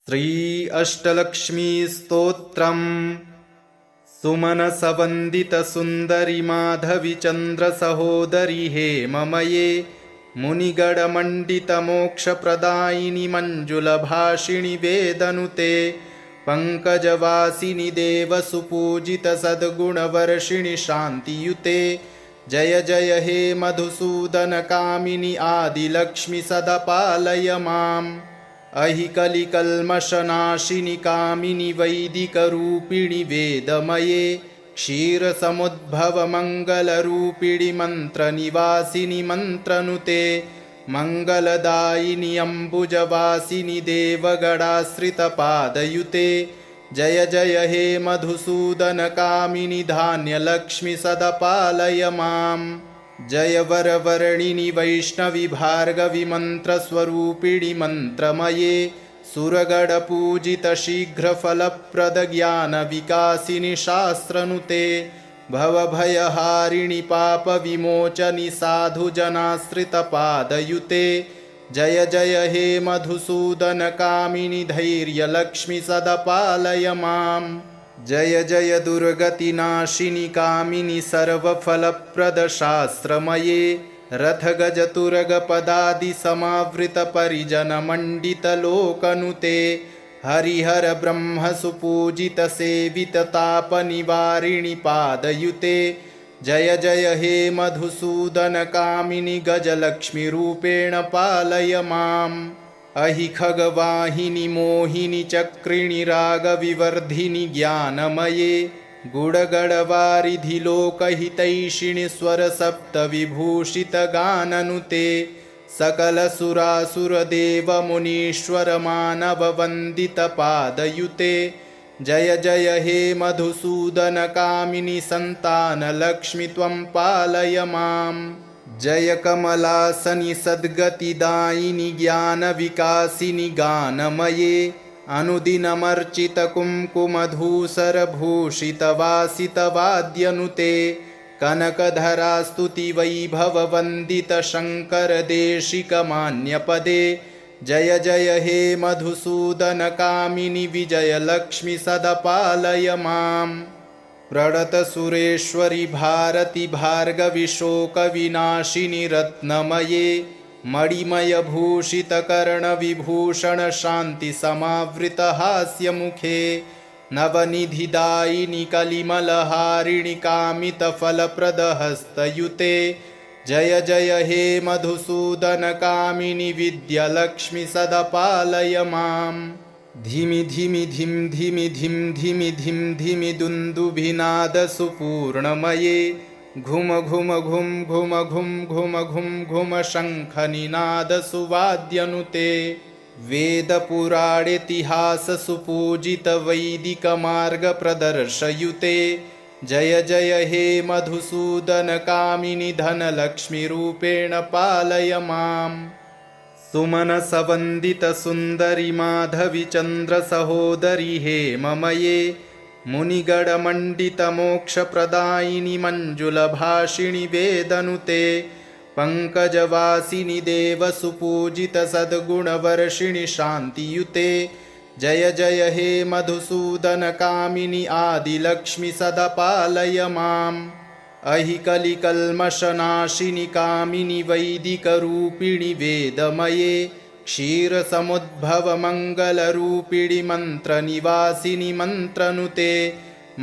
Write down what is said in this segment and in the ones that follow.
श्री अष्टलक्ष्मी स्तोत्रम् सुमनसवन्दित सुन्दरि माधवी चन्द्र सहोदरि हेममये मुनिगणमण्डित मोक्षप्रदायिनि मञ्जुलभाषिणि वेदनुते पङ्कजवासिनि देवसुपूजित सद्गुणवर्षिणि शान्तियुते जय जय हे मधुसूदन कामिनि आदिलक्ष्मि सदा पालय माम् अहि कलिकल्मषनाशिनि कामिनि वैदिकरूपिणि वेदमये क्षीरसमुद्भवमङ्गलरूपिणि मन्त्रनिवासिनि मन्त्रनुते मङ्गलदायिनि अम्बुजवासिनि देवगणाश्रितपादयुते जय जय हे मधुसूदन कामिनि धान्यलक्ष्मि सदा पालय माम् जय वरवर्णिनि वैष्णवि भार्गवि मन्त्रस्वरूपिणि मन्त्रमये सुरगणपूजित शीघ्रफलप्रद ज्ञानविकासिनि शास्त्रनुते भवभयहारिणि पापविमोचनि साधुजनाश्रितपादयुते जय जय हे मधुसूदन कामिनि धैर्यलक्ष्मि सदा पालय माम् जय जय दुर्गतिनाशिनि कामिनि सर्वफलप्रद शास्त्रमये रथगजतुरगपदादि समावृत परिजनमण्डित लोकनुते हरिहर ब्रह्म सुपूजित सेवित तापनिवारिणि पादयुते जय जय हे मधुसूदन कामिनि गजलक्ष्मी रूपेण पालय माम् अहि खगवाहिनि मोहिनि चक्रिणि रागविवर्धिनि ज्ञानमये गुडगडवारिधि लोकहितैषिणि स्वरसप्तविभूषित गाननुते सकलसुरासुरदेवमुनीश्वर मानववन्दित पादयुते जय जय हे मधुसूदन कामिनि सन्तानलक्ष्मि त्वं पालय माम् जय कमलासनि सद्गतिदायिनि ज्ञानविकासिनि गानमये अनुदिनमर्चित कुङ्कुमधूसरभूषितवासितवाद्यनुते कनकधरास्तुति वैभववन्दित शङ्करदेशिकमान्यपदे जय जय हे मधुसूदन कामिनि विजयलक्ष्मि सदा पालय माम् प्रणत सुरेश्वरि भारति भार्गवि शोकविनाशिनि रत्नमये मणिमयभूषित कर्णविभूषण शान्ति समावृत हास्यमुखे नवनिधिदायिनि कलिमलहारिणि कामितफलप्रदहस्तयुते जय जय हे मधुसूदन कामिनि विद्यालक्ष्मि सदा पालय माम् धिमि धिमि धिं धिमि धिं धिमि धिं धिमि दुन्दुभिनादसुपूर्णमये घुम घुम घुं घुम घुं घुम घुं घुम शङ्खनिनादसुवाद्यनुते वेदपुराणेतिहाससुपूजित वैदिकमार्गप्रदर्शयुते जय जय हे मधुसूदन कामिनि धनलक्ष्मी रूपेण पालय माम् सुमनसवन्दित सुन्दरि माधवी चन्द्र सहोदरि हेममये मुनिगणमण्डित मोक्षप्रदायिनि मञ्जुलभाषिणि वेदनुते पङ्कजवासिनि देवसुपूजित सद्गुणवर्षिणि शान्तियुते जय जय हे मधुसूदन कामिनि आदिलक्ष्मि सदा पालय माम् अहि कलिकल्मषनाशिनि कामिनि वैदिकरूपिणि वेदमये क्षीरसमुद्भवमङ्गलरूपिणि मन्त्रनिवासिनि मन्त्रनुते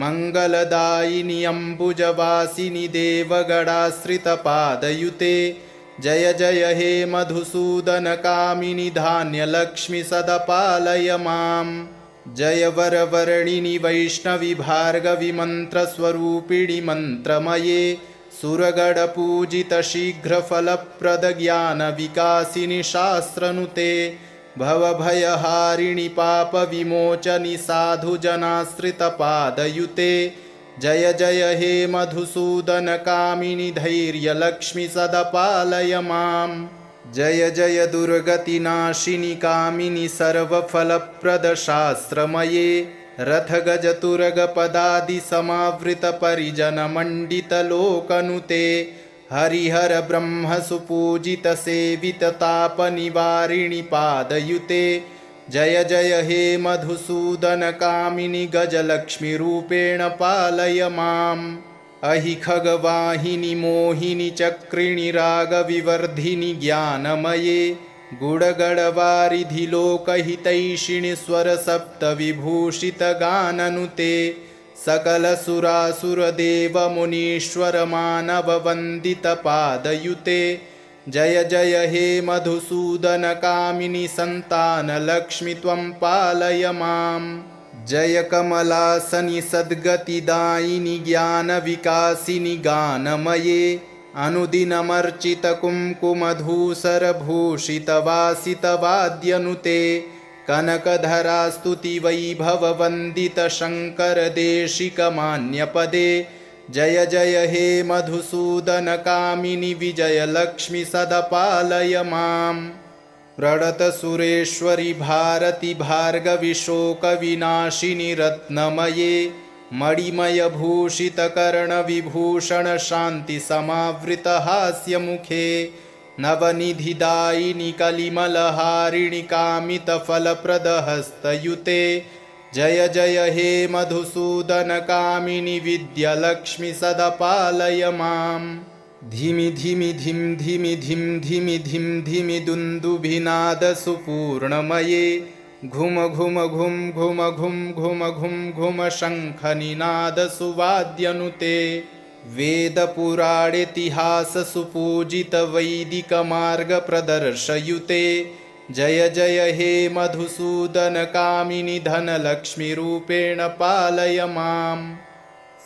मङ्गलदायिनि अम्बुजवासिनि देवगणाश्रितपादयुते जय जय हे मधुसूदन कामिनि धान्यलक्ष्मि सदा पालय माम् जय वरवर्णिनि वैष्णवि भार्गवि मन्त्रस्वरूपिणि मन्त्रमये सुरगणपूजित शीघ्रफलप्रद ज्ञानविकासिनि शास्त्रनुते भवभयहारिणि पापविमोचनि साधुजनाश्रितपादयुते जय जय हे मधुसूदन कामिनि धैर्यलक्ष्मि सदा पालय माम् जय जय दुर्गतिनाशिनि कामिनि सर्वफलप्रद शास्त्रमये रथगजतुरगपदादि समावृत परिजनमण्डित लोकनुते हरिहर ब्रह्म सुपूजित सेवित तापनिवारिणि पादयुते जय जय हे मधुसूदनकामिनि गजलक्ष्मीरूपेण पालय माम् अहि खगवाहिनि मोहिनि चक्रिणि रागविवर्धिनि ज्ञानमये गुडगडवारिधि लोकहितैषिणि स्वरसप्तविभूषितगाननुते सकलसुरासुरदेवमुनीश्वरमानववन्दितपादयुते जय जय हे मधुसूदनकामिनि सन्तानलक्ष्मि त्वं पालय माम् जय कमलासनि सद्गतिदायिनि ज्ञानविकासिनि गानमये अनुदिनमर्चितकुङ्कुमधूसरभूषितवासितवाद्यनुते कनकधरास्तुतिवैभववन्दितशङ्करदेशिकमान्यपदे जय जय हे मधुसूदनकामिनि विजयलक्ष्मि सदपालय माम् प्रणतसुरेश्वरि भारति भार्गवि शोकविनाशिनि रत्नमये मणिमयभूषितकर्णविभूषणशान्तिसमावृतहास्यमुखे नवनिधिदायिनि कलिमलहारिणि कामितफलप्रदहस्तयुते जय जय हे मधुसूदनकामिनि विद्यालक्ष्मि सदपालय माम् धिमि धिमि धिं धिमि धिं धिमि धिं धिमि दुन्दुभिनादसुपूर्णमये घुम घुम घुं घुम घुं घुम घुं घुम शङ्खनिनादसुवाद्यनुते वेदपुराणेतिहाससुपूजितवैदिकमार्गप्रदर्शयुते जय जय हे मधुसूदनकामिनि धनलक्ष्मीरूपेण पालय माम्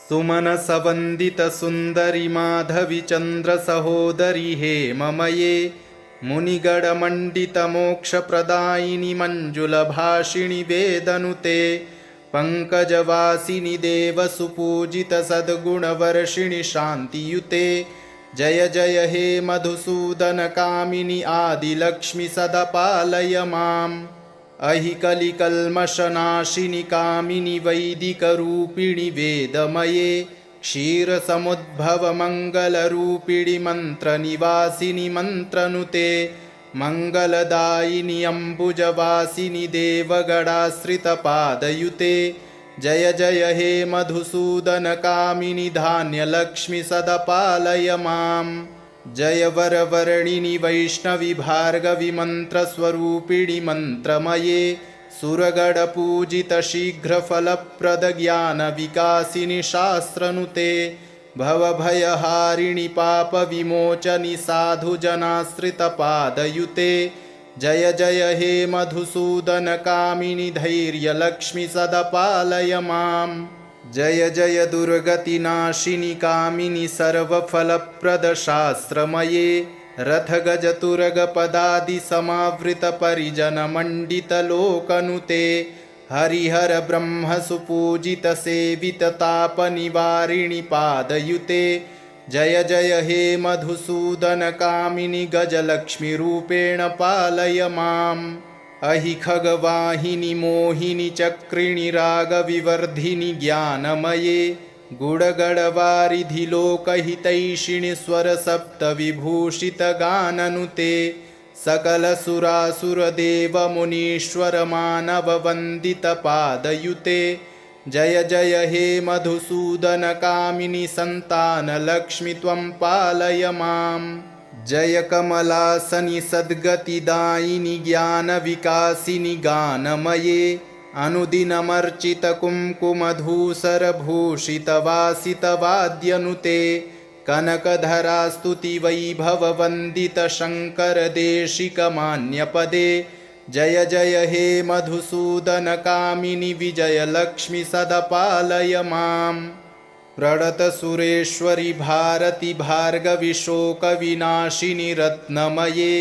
सुमनसवन्दितसुन्दरि माधवि चन्द्रसहोदरि हेममये मुनिगणमण्डितमोक्षप्रदायिनि मञ्जुलभाषिणि वेदनुते पङ्कजवासिनि देवसुपूजितसद्गुणवर्षिणि शान्तियुते जय जय हे मधुसूदनकामिनि आदिलक्ष्मि सदपालय माम् अहि कलिकल्मषनाशिनि कामिनि वैदिकरूपिणि वेदमये क्षीरसमुद्भवमङ्गलरूपिणि मन्त्रनिवासिनि मन्त्रनुते मङ्गलदायिनि अम्बुजवासिनि देवगणाश्रितपादयुते जय जय हे मधुसूदनकामिनि धान्यलक्ष्मि सदपालय माम् जय वरवर्णिनि वैष्णवि भार्गवि मन्त्रस्वरूपिणि मन्त्रमये सुरगणपूजितशीघ्रफलप्रदज्ञानविकासिनि शास्त्रनुते भवभयहारिणि पापविमोचनि साधुजनाश्रितपादयुते जय जय हे मधुसूदनकामिनि धैर्यलक्ष्मि सदपालय माम् जय जय दुर्गतिनाशिनि कामिनि सर्वफलप्रदशास्त्रमये रथगजतुरगपदादिसमावृतपरिजनमण्डितलोकनुते हरिहरब्रह्मसुपूजितसेविततापनिवारिणि पादयुते जय जय हे मधुसूदनकामिनि गजलक्ष्मीरूपेण पालय माम् अहि खगवाहिनि मोहिनि चक्रिणि रागविवर्धिनि ज्ञानमये गुडगडवारिधि लोकहितैषिणि स्वरसप्तविभूषितगाननुते सकलसुरासुरदेवमुनीश्वरमानववन्दितपादयुते जय जय हे मधुसूदनकामिनि सन्तानलक्ष्मि त्वं पालय माम् जय कमलासनि सद्गतिदायिनि ज्ञानविकासिनि गानमये अनुदिनमर्चितकुङ्कुमधूसरभूषितवासितवाद्यनुते कनकधरास्तुतिवैभववन्दितशङ्करदेशिकमान्यपदे जय जय हे मधुसूदनकामिनि विजयलक्ष्मि सदपालय माम् प्रणतसुरेश्वरि भारति भार्गवि शोकविनाशिनि रत्नमये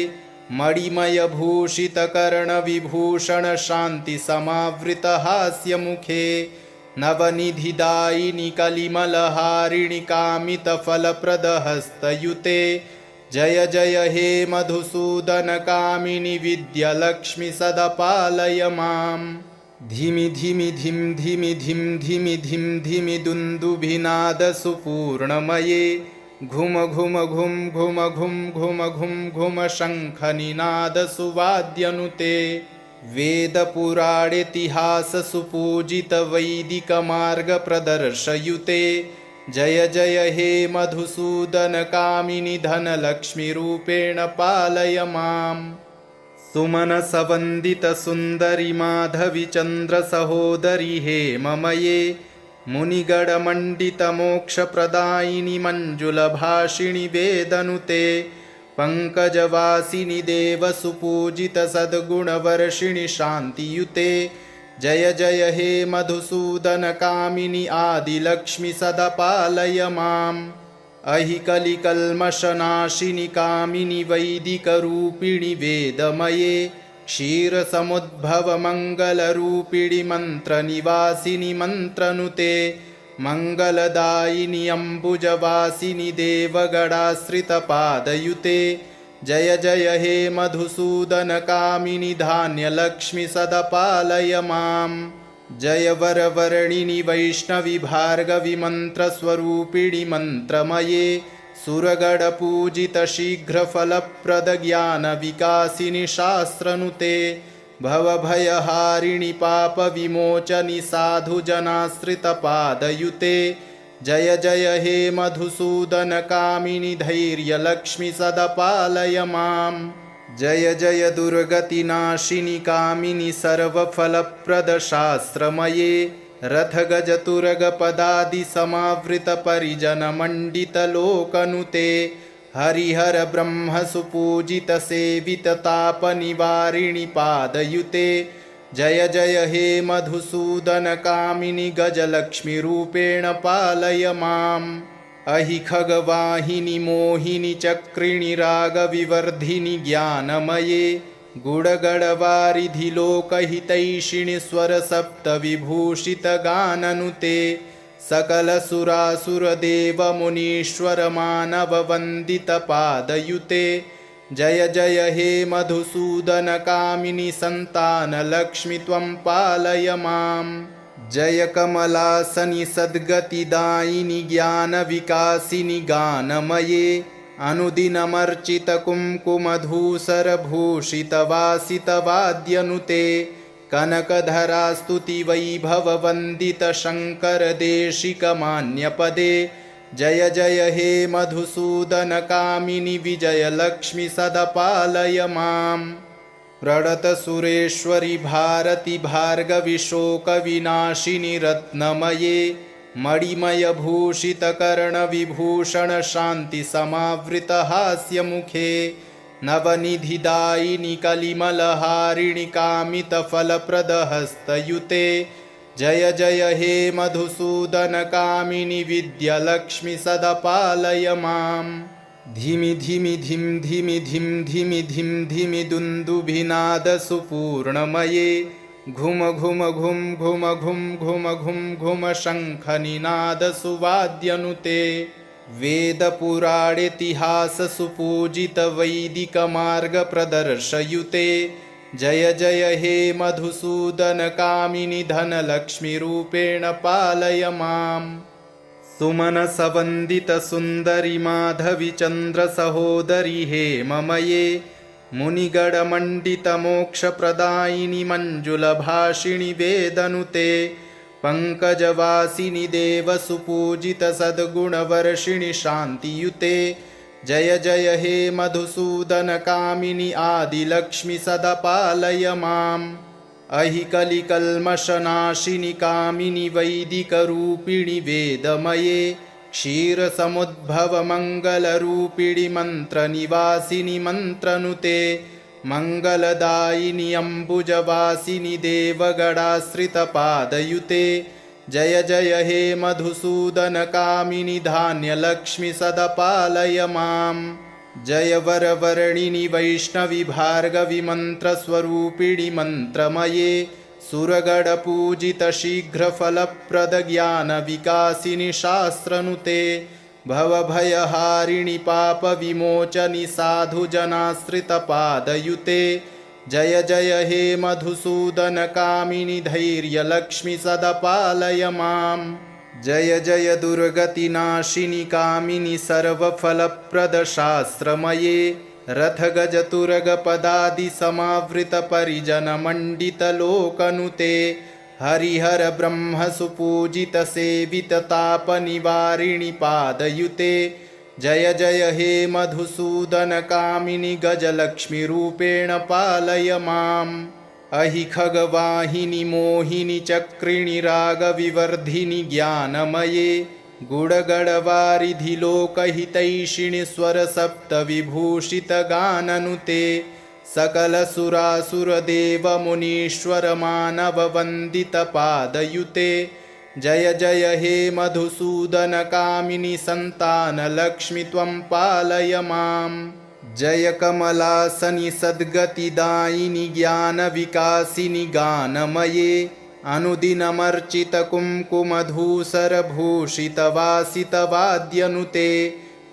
मणिमयभूषितकर्णविभूषणशान्तिसमावृतहास्यमुखे नवनिधिदायिनि कलिमलहारिणि कामितफलप्रदहस्तयुते जय जय हे मधुसूदनकामिनि विद्यालक्ष्मि सदपालय माम् धिमि धिमि धिं धिमि धिं धिमि धिं धिमि दुन्दुभिनादसुपूर्णमये घुम घुम घुं घुम घुं घुम घुं घुम शङ्खनिनादसुवाद्यनुते वेदपुराणेतिहाससुपूजितवैदिकमार्गप्रदर्शयुते जय जय हे मधुसूदनकामिनि धनलक्ष्मीरूपेण पालय माम्। सुमनसवन्दितसुन्दरि माधवि चन्द्रसहोदरि हेममये मुनिगणमण्डितमोक्षप्रदायिनि मञ्जुलभाषिणि वेदनुते पङ्कजवासिनि देवसुपूजितसद्गुणवर्षिणि शान्तियुते जय जय हे मधुसूदनकामिनि आदिलक्ष्मि सदा पालय माम्। अहि कलिकल्मषनाशिनि कामिनि वैदिकरूपिणि वेदमये क्षीरसमुद्भवमङ्गलरूपिणि मन्त्रनिवासिनि मन्त्रनुते मङ्गलदायिनि अम्बुजवासिनि देवगणाश्रितपादयुते जय जय हे मधुसूदनकामिनि धान्यलक्ष्मि सदा पालय माम्। जय वरवर्णिनि वैष्णवि भार्गवि मन्त्रस्वरूपिणि मन्त्रमये सुरगणपूजितशीघ्रफलप्रदज्ञानविकासिनि शास्त्रनुते भवभयहारिणि पापविमोचनि साधुजनाश्रितपादयुते जय जय हे मधुसूदनकामिनि धैर्यलक्ष्मि सदा पालय माम्। जय जय दुर्गतिनाशिनि कामिनि सर्वफलप्रदशास्त्रमये रथगजतुरगपदादिसमावृतपरिजनमण्डितलोकनुते हरिहरब्रह्मसुपूजितसेविततापनिवारिणि पादयुते जय जय हे मधुसूदनकामिनि गजलक्ष्मीरूपेण पालय माम्। अहि खगवाहिनि मोहिनि चक्रिणि रागविवर्धिनि ज्ञानमये गुडगडवारिधि लोकहितैषिणि स्वरसप्तविभूषितगाननुते सकलसुरासुरदेवमुनीश्वरमानववन्दितपादयुते जय जय हे मधुसूदनकामिनि सन्तानलक्ष्मि त्वं पालय माम्। जय कमलासनि सद्गतिदायिनि ज्ञानविकासिनि गानमये अनुदिनमर्चितकुङ्कुमधूसरभूषितवासितवाद्यनुते कनकधरास्तुतिवैभववन्दितशङ्करदेशिकमान्यपदे जय जय हे मधुसूदनकामिनि विजयलक्ष्मि सदा पालय माम्। प्रणतसुरेश्वरि भारति भार्गवि शोकविनाशिनि रत्नमये मणिमयभूषितकर्णविभूषणशान्तिसमावृतहास्यमुखे नवनिधिदायिनि कलिमलहारिणि कामितफलप्रदहस्तयुते जय जय हे मधुसूदनकामिनि विद्यालक्ष्मि सदा पालय माम्। धिमि धिमि धिं धिमि धिं धिमि धिं धिमि दुन्दुभिनादसुपूर्णमये घुम घुम घुं घुम घुं घुम घुं घुम शङ्खनिनादसुवाद्यनुते वेदपुराणेतिहाससुपूजितवैदिकमार्गप्रदर्शयुते जय जय हे मधुसूदनकामिनि धनलक्ष्मीरूपेण पालय माम्। सुमनसवन्दितसुन्दरि माधवि चन्द्रसहोदरि हेममये मुनिगणमण्डितमोक्षप्रदायिनि मञ्जुलभाषिणि वेदनुते पङ्कजवासिनि देवसुपूजितसद्गुणवर्षिणि शान्तियुते जय जय हे मधुसूदनकामिनि आदिलक्ष्मि सदा पालय माम्। अहि कलिकल्मषनाशिनि कामिनि वैदिकरूपिणि वेदमये क्षीरसमुद्भवमङ्गलरूपिणि मन्त्रनिवासिनि मन्त्रनुते मङ्गलदायिनि अम्बुजवासिनि देवगणाश्रितपादयुते जय जय हे मधुसूदनकामिनि धान्यलक्ष्मि सदा पालय माम्। जय वरवर्णिनि वैष्णवि भार्गवि मन्त्रस्वरूपिणि मन्त्रमये सुरगणपूजितशीघ्रफलप्रदज्ञानविकासिनि शास्त्रनुते भवभयहारिणि पापविमोचनि साधुजनाश्रितपादयुते जय जय हे मधुसूदनकामिनि धैर्यलक्ष्मि सदा पालय माम्। जय जय दुर्गतिनाशिनि कामिनि सर्वफलप्रदशास्त्रमये रथगजतुरगपदादिसमावृतपरिजनमण्डितलोकनुते हरिहर ब्रह्म सुपूजित सेवित तापनिवारिणि पादयुते जय जय हे मधुसूदन कामिनि गजलक्ष्मीरूपेण पालय माम् अहि खगवाहिनि मोहिनि चक्रिणि रागविवर्धिनि ज्ञानमये गुडगडवारिधि लोकहितैषिणि स्वरसप्तविभूषितगाननुते सकलसुरासुरदेवमुनीश्वरमानववन्दितपादयुते जय जय हे मधुसूदन कामिनि सन्तानलक्ष्मि त्वं पालय माम् जय कमलासनि सद्गतिदायिनि ज्ञानविकासिनि गानमये अनुदिनमर्चितकुङ्कुमधूसरभूषितवासितवाद्यनुते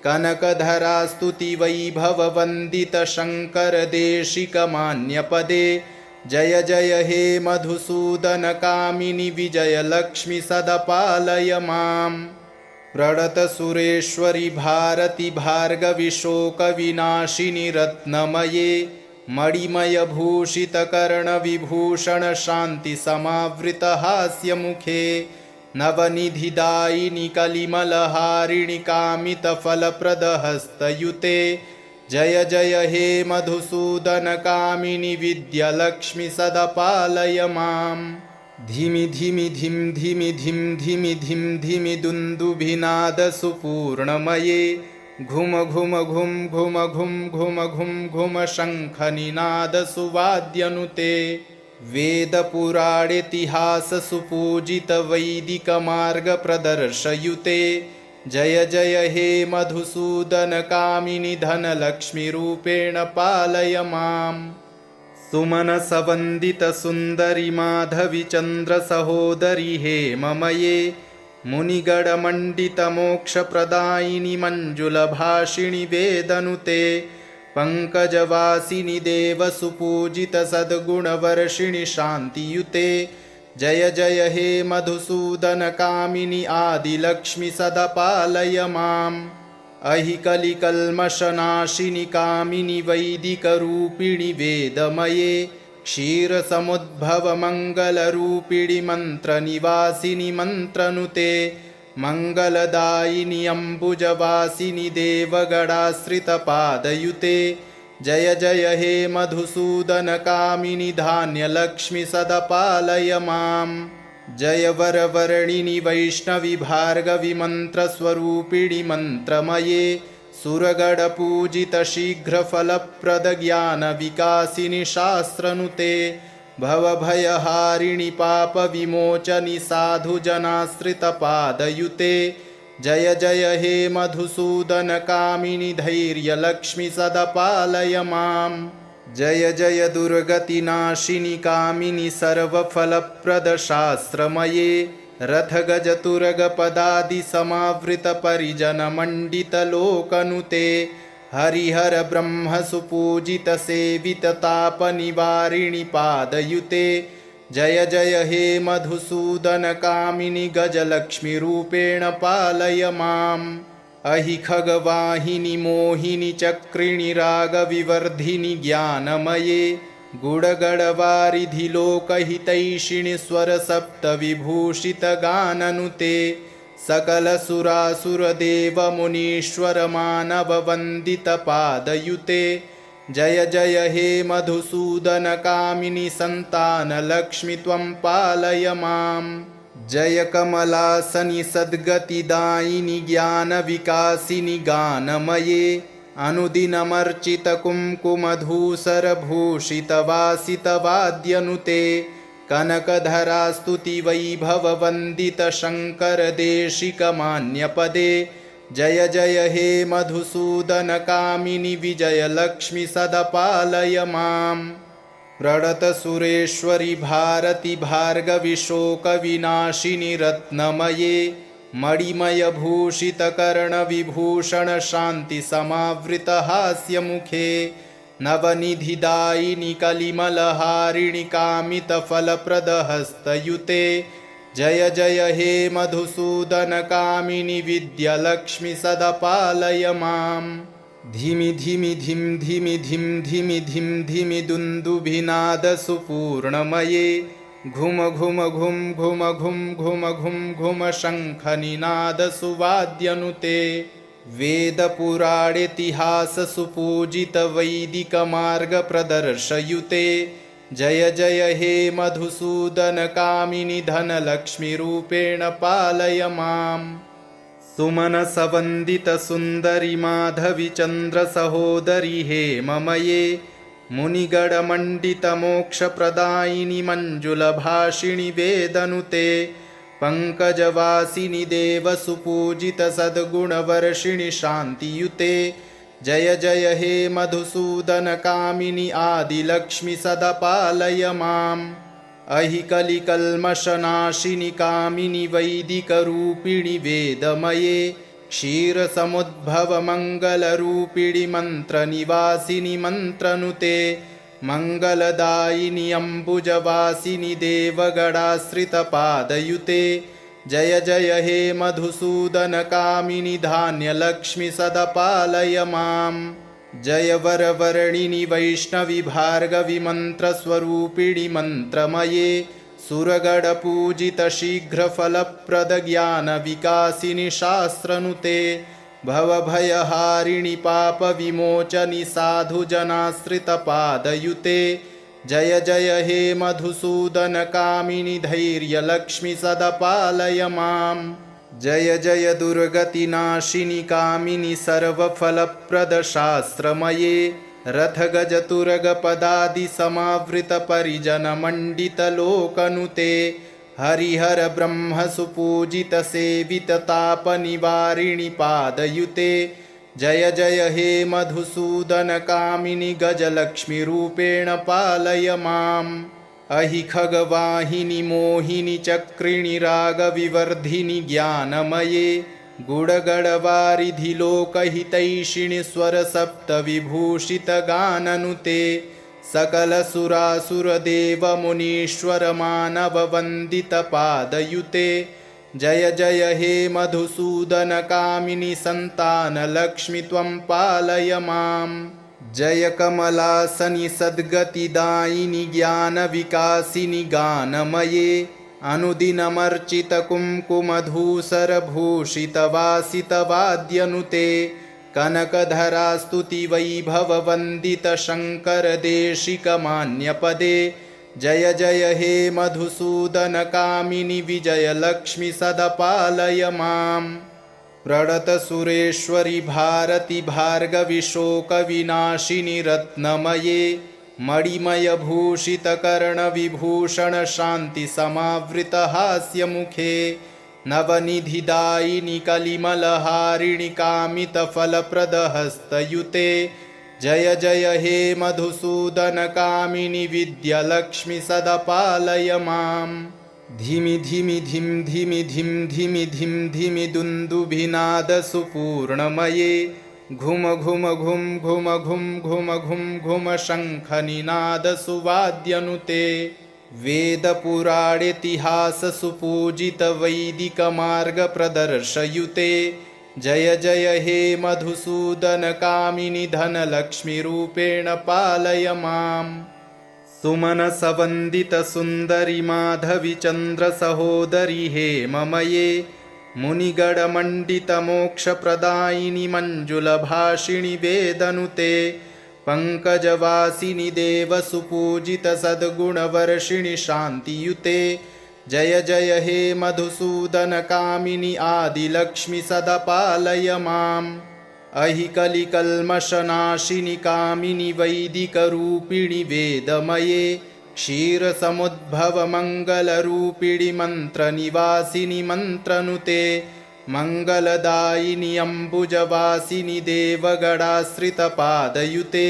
कनकधरास्तुतिवैभववन्दितशङ्करदेशिकमान्यपदे जय जय हे मधुसूदन कामिनि विजयलक्ष्मि सदपालय माम् प्रणतसुरेश्वरि भारति भार्गवि शोकविनाशिनि रत्नमये मणिमयभूषितकर्णविभूषण शान्तिसमावृतहास्यमुखे नवनिधिदायिनि कलिमलहारिणि कामितफलप्रदहस्तयुते जय जय हे मधुसूदन कामिनि विद्यालक्ष्मि सदपालय माम् धिमि धिमि धिं धिमि धिं धिमि धिं धिमि दुन्दुभिनादसुपूर्णमये घुम घुम घुं घुम घुं घुम घुं घुम शङ्खनिनादसुवाद्यनुते वेदपुराणेतिहाससुपूजितवैदिकमार्गप्रदर्शयुते जय जय हे मधुसूदन कामिनि धनलक्ष्मीरूपेण पालय माम् सुमनसवन्दितसुन्दरि माधवि चन्द्रसहोदरि हेममये मुनिगणमण्डितमोक्षप्रदायिनि मञ्जुलभाषिणि वेदनुते पङ्कजवासिनि देवसुपूजितसद्गुणवर्षिणि शान्तियुते जय जय हे मधुसूदन कामिनि आदिलक्ष्मि सदपालय माम् अहि कलिकल्मषनाशिनि कामिनि वैदिकरूपिणि वेदमये क्षीरसमुद्भवमङ्गलरूपिणि मन्त्रनिवासिनि मन्त्रनुते मङ्गलदायिनि अम्बुजवासिनि देवगणाश्रितपादयुते जय जय हे मधुसूदन कामिनि धान्यलक्ष्मि सदपालय माम् जय वरवर्णिनि वैष्णवि भार्गवि मन्त्रस्वरूपिणि मन्त्रमये सुरगणपूजित शीघ्रफलप्रदज्ञानविकासिनि शास्त्रनुते भवभयहारिणि पापविमोचनि साधुजनाश्रितपादयुते जय जय हे मधुसूदन कामिनि धैर्यलक्ष्मि सदपालय माम् जय जय दुर्गतिनाशिनि कामिनि सर्वफलप्रदशास्त्रमये रथगजतुरगपदादिसमावृतपरिजनमण्डितलोकनुते हरिहर ब्रह्म सुपूजित सेवित तापनिवारिणि पादयुते जय जय हे मधुसूदन कामिनि गजलक्ष्मीरूपेण पालय माम् अहि खगवाहिनि मोहिनि चक्रिणि रागविवर्धिनि ज्ञानमये गुडगडवारिधि लोकहितैषिणि स्वरसप्तविभूषितगाननुते सकलसुरासुरदेवमुनीश्वरमानववन्दितपादयुते जय जय हे मधुसूदन कामिनि सन्तानलक्ष्मि त्वं पालय माम् जय कमलासनि सद्गतिदायिनि ज्ञानविकासिनि गानमये अनुदिनमर्चितकुङ्कुमधूसरभूषितवासितवाद्यनुते कनकधरास्तुतिवैभववन्दितशङ्करदेशिकमान्यपदे जय जय हे मधुसूदन कामिनि विजयलक्ष्मि सदपालय माम् प्रणतसुरेश्वरि भारति भार्गवि शोकविनाशिनि रत्नमये मणिमयभूषितकर्णविभूषण शान्तिसमावृतहास्यमुखे नवनिधिदायिनि कलिमलहारिणि कामितफलप्रदहस्तयुते जय जय हे मधुसूदन कामिनि विद्यालक्ष्मि सदपालय माम् धिमि धिमि धिं धिमि धिं धिमि धिं धिमि दुन्दुभिनादसुपूर्णमये घुम घुम घुं घुम घुं घुम घुं घुम शङ्खनिनादसुवाद्यनुते वेदपुराणेतिहाससुपूजितवैदिकमार्गप्रदर्शयुते जय जय हे मधुसूदनकामिनि धनलक्ष्मीरूपेण पालय माम् सुमनसवन्दितसुन्दरि माधवि चन्द्रसहोदरि हेममये मुनिगणमण्डितमोक्षप्रदायिनि मञ्जुलभाषिणि वेदनुते पङ्कजवासिनि देवसुपूजितसद्गुणवर्षिणि शान्तियुते जय जय हे मधुसूदनकामिनि आदिलक्ष्मि सदा पालय माम् अहि कलिकल्मषनाशिनि कामिनि वैदिकरूपिणि वेदमये क्षीरसमुद्भवमङ्गलरूपिणि मन्त्रनिवासिनि मन्त्रनुते मङ्गलदायिनि अम्बुजवासिनि देवगणाश्रितपादयुते जय जय हे मधुसूदनकामिनि धान्यलक्ष्मि सदा पालय माम् जय वरवर्णिनि वैष्णवि भार्गवि मन्त्रस्वरूपिणि मन्त्रमये सुरगणपूजितशीघ्रफलप्रदज्ञानविकासिनि शास्त्रनुते भवभयहारिणि पापविमोचनि साधुजनाश्रितपादयुते जय जय हे मधुसूदनकामिनि धैर्यलक्ष्मि सदा पालय माम् जय जय दुर्गतिनाशिनि कामिनि सर्वफलप्रदशास्त्रमये रथगजतुरगपदादिसमावृतपरिजनमण्डितलोकनुते हरिहर ब्रह्मसुपूजितसेविततापनिवारिणि पादयुते जय जय हे मधुसूदनकामिनि गजलक्ष्मीरूपेण पालय माम् अहि खगवाहिनि मोहिनि चक्रिणि रागविवर्धिनि ज्ञानमये गुडगडवारिधि लोकहितैषिणि स्वरसप्तविभूषितगाननुते सकलसुरासुरदेवमुनीश्वरमानववन्दितपादयुते जय जय हे मधुसूदनकामिनि सन्तानलक्ष्मि त्वं पालय माम् जय कमलासनि सद्गतिदायिनि ज्ञानविकासिनि गानमये अनुदिनमर्चितकुङ्कुमधूसरभूषितवासितवाद्यनुते कनकधरास्तुतिवैभववन्दितशङ्करदेशिकमान्यपदे जय जय हे मधुसूदनकामिनि विजयलक्ष्मि सदा पालय माम् प्रणतसुरेश्वरि भारति भार्गवि शोकविनाशिनि रत्नमये मणिमयभूषितकर्णविभूषण शान्तिसमावृतहास्यमुखे नवनिधिदायिनि कलिमलहारिणि कामितफलप्रदहस्तयुते जय जय हे मधुसूदनकामिनि विद्यालक्ष्मि सदा पालय माम् धिमि धिमि धिं धिमि धिं धिमि धिं धिमि दुन्दुभिनादसुपूर्णमये घुम घुम घुं घुम घुं घुम घुं घुम शङ्खनिनादसुवाद्यनुते वेदपुराणेतिहाससुपूजितवैदिकमार्गप्रदर्शयुते जय जय हे मधुसूदनकामिनि धनलक्ष्मीरूपेण पालय माम् सुमनसवन्दितसुन्दरि माधवि चन्द्रसहोदरि हेममये मुनिगणमण्डितमोक्षप्रदायिनि मञ्जुलभाषिणि वेदनुते पङ्कजवासिनि देवसुपूजितसद्गुणवर्षिणि शान्तियुते जय जय हे मधुसूदनकामिनि आदिलक्ष्मि सदा पालय माम् अहि कलिकल्मषनाशिनि कामिनि वैदिकरूपिणि वेदमये क्षीरसमुद्भवमङ्गलरूपिणि मन्त्रनिवासिनि मन्त्रनुते मङ्गलदायिनि अम्बुजवासिनि देवगणाश्रितपादयुते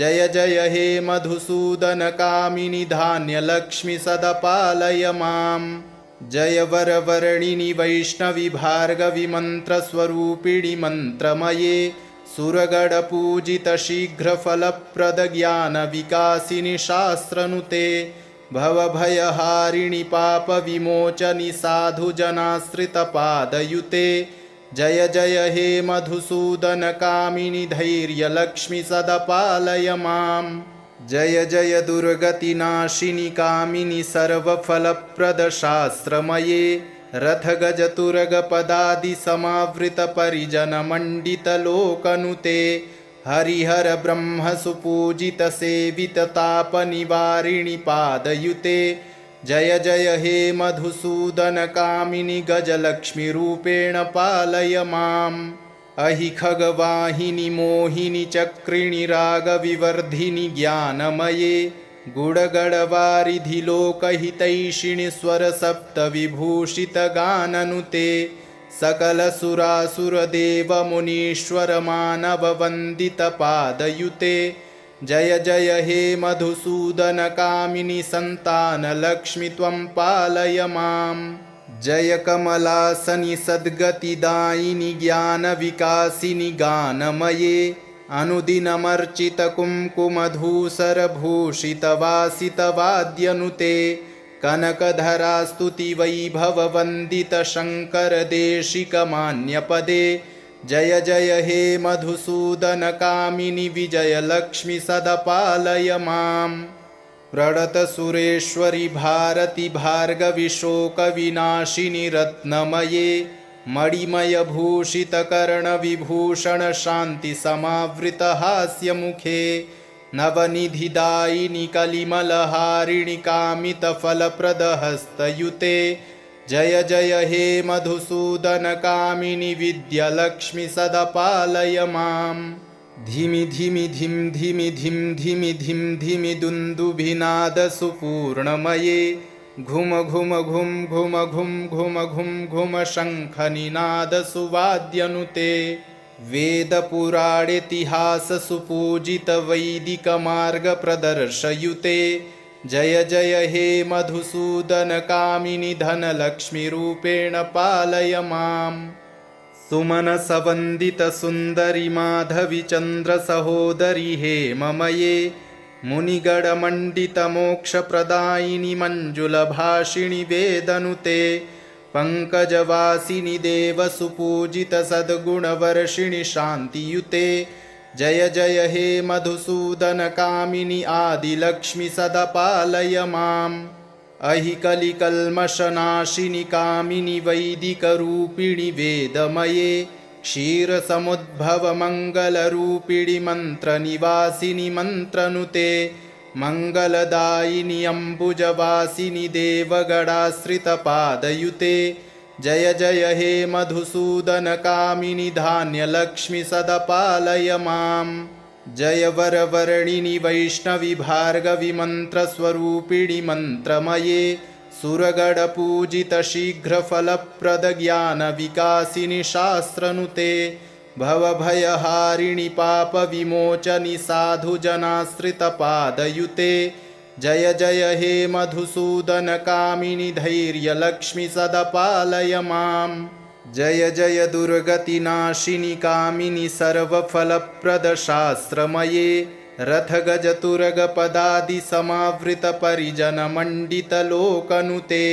जय जय हे मधुसूदनकामिनि धान्यलक्ष्मि सदा पालय माम् जय वरवर्णिनि वैष्णवि भार्गवि मन्त्रस्वरूपिणि मन्त्रमये सुरगणपूजितशीघ्रफलप्रदज्ञानविकासिनि शास्त्रनुते भवभयहारिणि पापविमोचनि साधुजनाश्रितपादयुते जय जय हे मधुसूदनकामिनि धैर्यलक्ष्मि सदा पालय माम् जय जय दुर्गतिनाशिनि कामिनि सर्वफलप्रदशास्त्रमये रथगजतुरगपदादिसमावृतपरिजनमण्डितलोकनुते हरिहर ब्रह्मसुपूजितसेविततापनिवारिणि पादयुते जय जय हे मधुसूदनकामिनि गजलक्ष्मीरूपेण पालय माम् अहि खगवाहिनि मोहिनि चक्रिणि रागविवर्धिनि ज्ञानमये गुडगडवारिधि लोकहितैषिणि स्वरसप्तविभूषितगाननुते सकलसुरासुरदेवमुनीश्वरमानववन्दितपादयुते जय जय हे मधुसूदनकामिनि सन्तानलक्ष्मि त्वं पालय माम् जय कमलासनि सद्गतिदायिनि ज्ञानविकासिनि गानमये अनुदिनमर्चितकुङ्कुमधूसरभूषितवासितवाद्यनुते कनकधरास्तुतिवैभववन्दितशङ्करदेशिकमान्यपदे जय जय हे मधुसूदनकामिनि विजयलक्ष्मि सदा पालय माम् प्रणतसुरेश्वरि भारति भार्गवि शोकविनाशिनि रत्नमये मणिमयभूषितकर्णविभूषण शान्तिसमावृतहास्यमुखे नवनिधिदायिनि कलिमलहारिणि कामितफलप्रदहस्तयुते जय जय हे मधुसूदनकामिनि विद्यालक्ष्मि सदा पालय माम् धिमि धिमि धिं धिमि धिं धिमि धिं धिमि दुन्दुभिनादसुपूर्णमये घुम घुम घुं घुम घुं घुम घुं घुम शङ्खनिनादसुवाद्यनुते वेदपुराणेतिहाससुपूजितवैदिकमार्गप्रदर्शयुते जय जय हे मधुसूदनकामिनि धनलक्ष्मीरूपेण पालय माम् सुमनसवन्दितसुन्दरि माधवि चन्द्रसहोदरि हेममये मुनिगणमण्डितमोक्षप्रदायिनि मञ्जुलभाषिणि वेदनुते पङ्कजवासिनि देवसुपूजितसद्गुणवर्षिणि शान्तियुते जय जय हे मधुसूदनकामिनि आदिलक्ष्मि सदा पालय माम् अहि कलिकल्मषनाशिनि कामिनि वैदिकरूपिणि वेदमये क्षीरसमुद्भवमङ्गलरूपिणि मन्त्रनिवासिनि मन्त्रनुते मङ्गलदायिनि अम्बुजवासिनि देवगणाश्रितपादयुते जय जय हे मधुसूदनकामिनि धान्यलक्ष्मि सदा पालय माम् जय वरवर्णिनि वैष्णवि भार्गवि मन्त्रस्वरूपिणि मन्त्रमये सुरगणपूजितशीघ्रफलप्रदज्ञानविकासिनि शास्त्रनुते भवभयहारिणि पापविमोचनि साधुजनाश्रितपादयुते जय जय हे मधुसूदनकामिनि धैर्यलक्ष्मि सदा पालय माम् जय जय दुर्गतिनाशिनि कामिनि सर्वफलप्रदशास्त्रमये रथगजतुरगपदादिसमावृतपरिजनमण्डितलोकनुते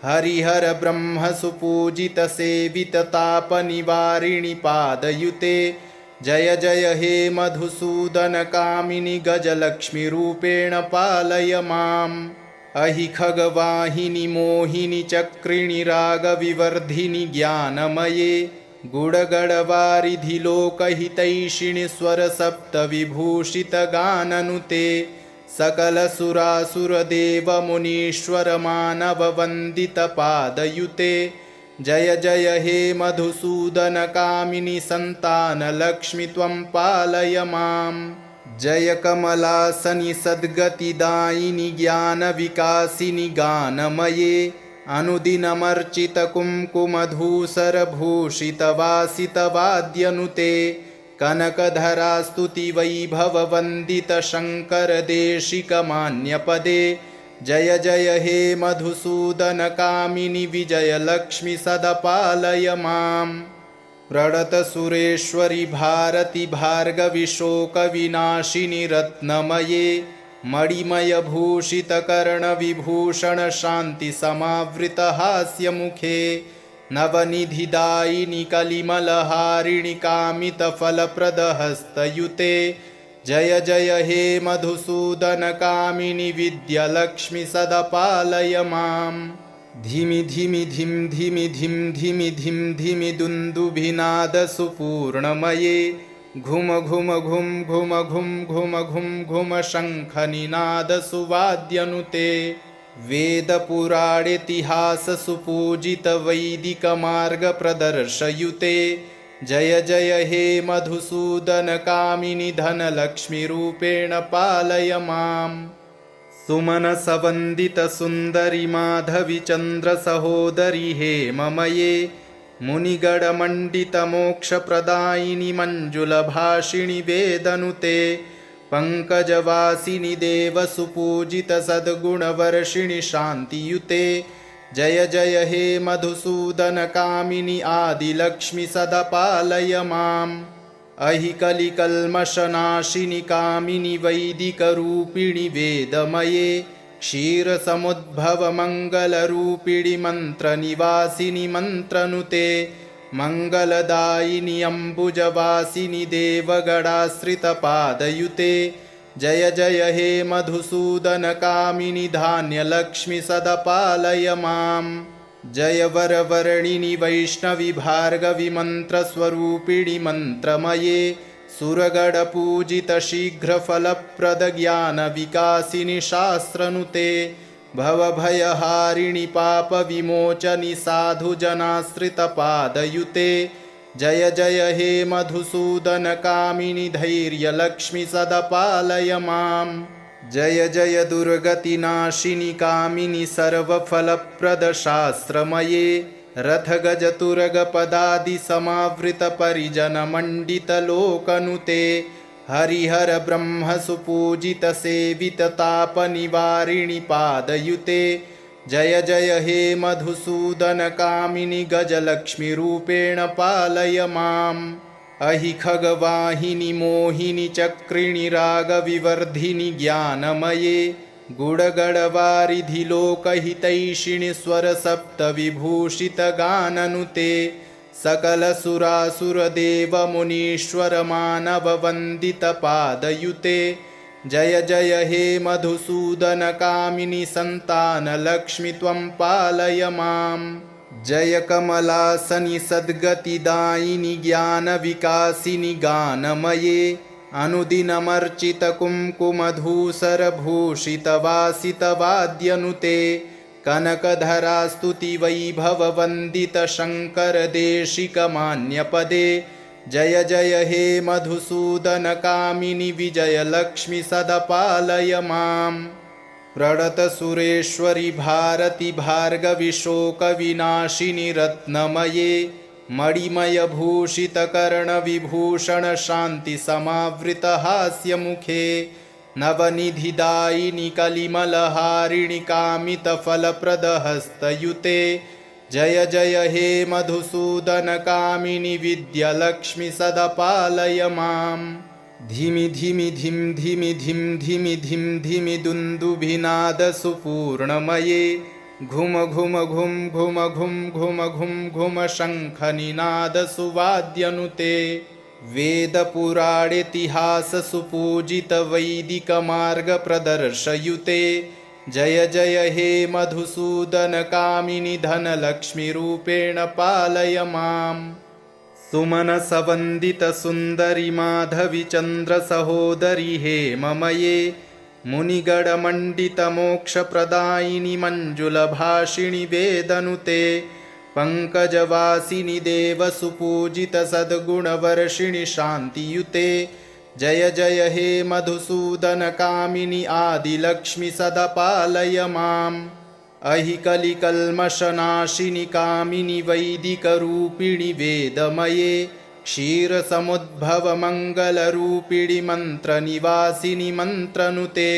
हरिहर ब्रह्मसुपूजितसेविततापनिवारिणि पादयुते जय जय हे मधुसूदनकामिनि गजलक्ष्मीरूपेण पालय माम् अहि खगवाहिनि मोहिनि चक्रिणि रागविवर्धिनि ज्ञानमये गुडगडवारिधि लोकहितैषिणि स्वरसप्तविभूषितगाननुते सकलसुरासुरदेवमुनीश्वरमानववन्दितपादयुते जय जय हे मधुसूदनकामिनि सन्तानलक्ष्मि त्वं पालय माम् जय कमलासनि सद्गतिदायिनि ज्ञानविकासिनि गानमये अनुदिनमर्चितकुङ्कुमधूसरभूषितवासितवाद्यनुते कनकधरास्तुतिवैभववन्दितशङ्करदेशिकमान्यपदे जय जय हे मधुसूदनकामिनि विजयलक्ष्मि सदा पालय माम् प्रणतसुरेश्वरि भारति भार्गवि शोकविनाशिनि रत्नमये मणिमयभूषितकर्णविभूषण शान्तिसमावृतहास्यमुखे नवनिधिदायिनि कलिमलहारिणि कामितफलप्रदहस्तयुते जय जय हे मधुसूदन कामिनि विद्यालक्ष्मि सदा पालय माम् धिमि धिमि धिं धिमि धिं धिमि धिं धिमि दुन्दुभिनादसुपूर्णमये घुम घुम घुं घुम घुं घुम घुं घुम शङ्खनिनादसुवाद्यनुते वेदपुराणेतिहाससुपूजितवैदिकमार्गप्रदर्शयुते जय जय हे मधुसूदन कामिनि धनलक्ष्मीरूपेण पालय माम् सुमनसवन्दितसुन्दरि माधवि चन्द्रसहोदरि हेममये मुनिगणमण्डितमोक्षप्रदायिनि मञ्जुलभाषिणि वेदनुते पङ्कजवासिनि देवसुपूजितसद्गुणवर्षिणि शान्तियुते जय जय हे मधुसूदन कामिनि आदिलक्ष्मि सदा पालय माम् अहिकलिकल्मषनाशिनि कामिनि वैदिकरूपिणि वेदमये क्षीरसमुद्भवमङ्गलरूपिणि मन्त्रनिवासिनि मन्त्रनुते मङ्गलदायिनि अम्बुजवासिनि देवगणाश्रितपादयुते जय जय हे मधुसूदन कामिनि धान्यलक्ष्मि सदा पालय माम् जय वरवर्णिनि वैष्णवि भार्गवि मन्त्रस्वरूपिणि मन्त्रमये सुरगणपूजितशीघ्रफलप्रदज्ञानविकासिनि शास्त्रनुते भवभयहारिणि पापविमोचनि साधुजनाश्रितपादयुते जय जय हे मधुसूदन कामिनि धैर्यलक्ष्मि सदा पालय माम् जय जय दुर्गतिनाशिनि कामिनि सर्वफलप्रदशास्त्रमये रथगजतुरगपदादिसमावृतपरिजनमण्डितलोकनुते हरिहर ब्रह्मसुपूजितसेविततापनिवारिणि पादयुते जय जय हे मधुसूदन कामिनि गजलक्ष्मीरूपेण पालय माम् अहि खगवाहिनि मोहिनि चक्रिणि रागविवर्धिनि ज्ञानमये गुडगडवारिधि लोकहितैषिणि स्वरसप्तविभूषितगाननुते सकलसुरासुरदेवमुनीश्वरमानववन्दितपादयुते जय जय हे मधुसूदन कामिनि सन्तानलक्ष्मि त्वं पालय माम् जय कमलासनि सद्गतिदायिनि ज्ञानविकासिनि गानमये अनुदिनमर्चितकुङ्कुमधूसरभूषितवासितवाद्यनुते कनकधरास्तुतिवैभववन्दितशङ्करदेशिकमान्यपदे जय जय हे मधुसूदन कामिनि विजयलक्ष्मि सदा पालय माम् प्रणतसुरेश्वरि भारति भार्गवि शोकविनाशिनि रत्नमये मणिमयभूषितकर्णविभूषण शान्तिसमावृतहास्यमुखे नवनिधिदायिनि कलिमलहारिणि कामितफलप्रदहस्तयुते जय जय हे मधुसूदन कामिनि विद्यालक्ष्मि सदा पालय माम् धिमि धिमि धिं धिमि धिं धिमि धिं धिमि दुन्दुभिनादसुपूर्णमये घुम घुम घुं घुम घुं घुम घुं घुम शङ्खनिनादसुवाद्यनुते वेदपुराणेतिहाससुपूजितवैदिकमार्गप्रदर्शयुते जय जय हे मधुसूदन कामिनि धनलक्ष्मीरूपेण पालय माम् सुमनसवन्दितसुन्दरि माधवि चन्द्रसहोदरि हेममये मुनिगणमण्डितमोक्षप्रदायिनि मञ्जुलभाषिणि वेदनुते पङ्कजवासिनि देवसुपूजितसद्गुणवर्षिणि शान्तियुते जय जय हे मधुसूदन कामिनि आदिलक्ष्मि सदा पालय माम् अहिकलिकल्मषनाशिनि कामिनि वैदिकरूपिणि वेदमये क्षीरसमुद्भवमङ्गलरूपिणि मन्त्रनिवासिनि मन्त्रनुते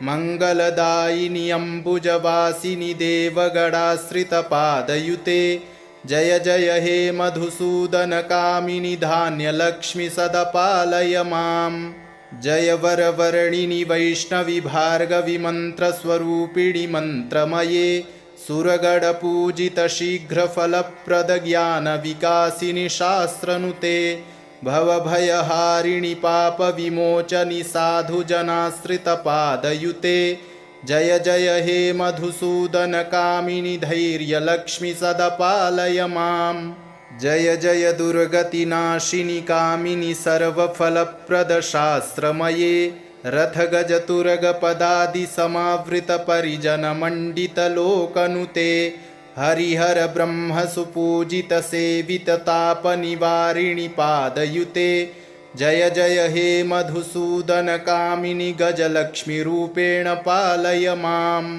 मङ्गलदायिनि अम्बुजवासिनि देवगणाश्रितपादयुते जय जय हे मधुसूदन कामिनि धान्यलक्ष्मि सदा पालय माम् जय वरवर्णिनि वैष्णवि भार्गवि मन्त्रस्वरूपिणि मन्त्रमये सुरगणपूजित शीघ्रफलप्रद ज्ञानविकासिनि शास्त्रनुते भवभयहारिणि पापविमोचनि साधुजनाश्रितपादयुते जय जय हे मधुसूदनकामिनि धैर्यलक्ष्मि सदपालय माम् जय जय दुर्गतिनाशिनि कामिनि सर्वफलप्रद शास्त्रमये रथगजतुरगपदादिसमावृतपरिजनमण्डितलोकनुते हरिहर ब्रह्मसुपूजितसेविततापनिवारिणि पादयुते जय जय हे मधुसूदनकामिनि गजलक्ष्मीरूपेण पालय माम्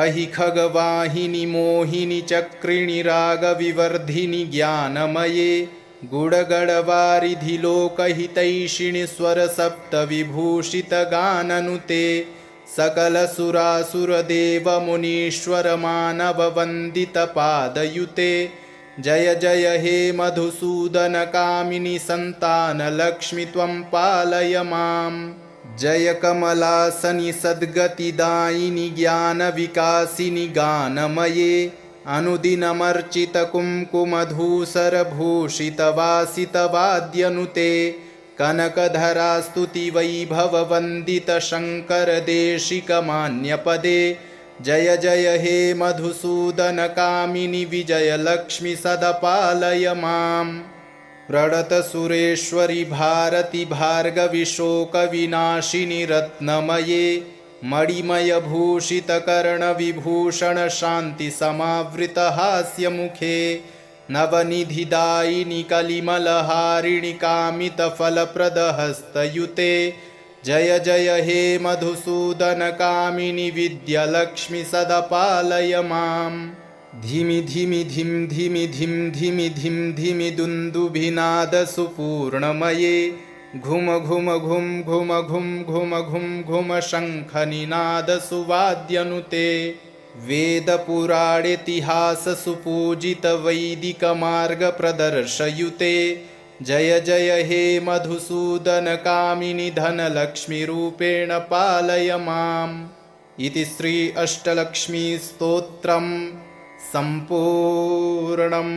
अहि खगवाहिनि मोहिनि चक्रिणि रागविवर्धिनि ज्ञानमये गुडगडवारिधि लोकहितैषिणि स्वरसप्तविभूषितगाननुते सकलसुरासुरदेवमुनीश्वरमानववन्दितपादयुते जय जय हे मधुसूदनकामिनि सन्तानलक्ष्मि त्वं पालय माम् जय कमलासनि सद्गतिदायिनि ज्ञानविकासिनि गानमये अनुदिनमर्चितकुङ्कुमधूसरभूषितवासितवाद्यनुते कनकधरास्तुतिवैभववन्दितशङ्करदेशिकमान्यपदे जय जय हे मधुसूदनकामिनि विजयलक्ष्मि सदपालय माम् प्रणतसुरेश्वरि भारति भार्गवि शोकविनाशिनि रत्नमये मणिमयभूषितकर्णविभूषणशान्तिसमावृतहास्यमुखे नवनिधिदायिनि कलिमलहारिणि कामितफलप्रदहस्तयुते जय जय हे मधुसूदनकामिनि विद्यालक्ष्मि सदपालय माम् धिमि धिमि धिं धिमि धिं धिमि धिं धिमि दुन्दुभिनादसुपूर्णमये घुम घुम घुं घुम घुं घुम घुं घुम शङ्खनिनादसुवाद्यनुते वेदपुराणेतिहाससुपूजितवैदिकमार्गप्रदर्शयुते जय जय हे मधुसूदनकामिनि धनलक्ष्मीरूपेण पालय माम् इति श्री अष्टलक्ष्मीस्तोत्रम् सम्पूर्णम्।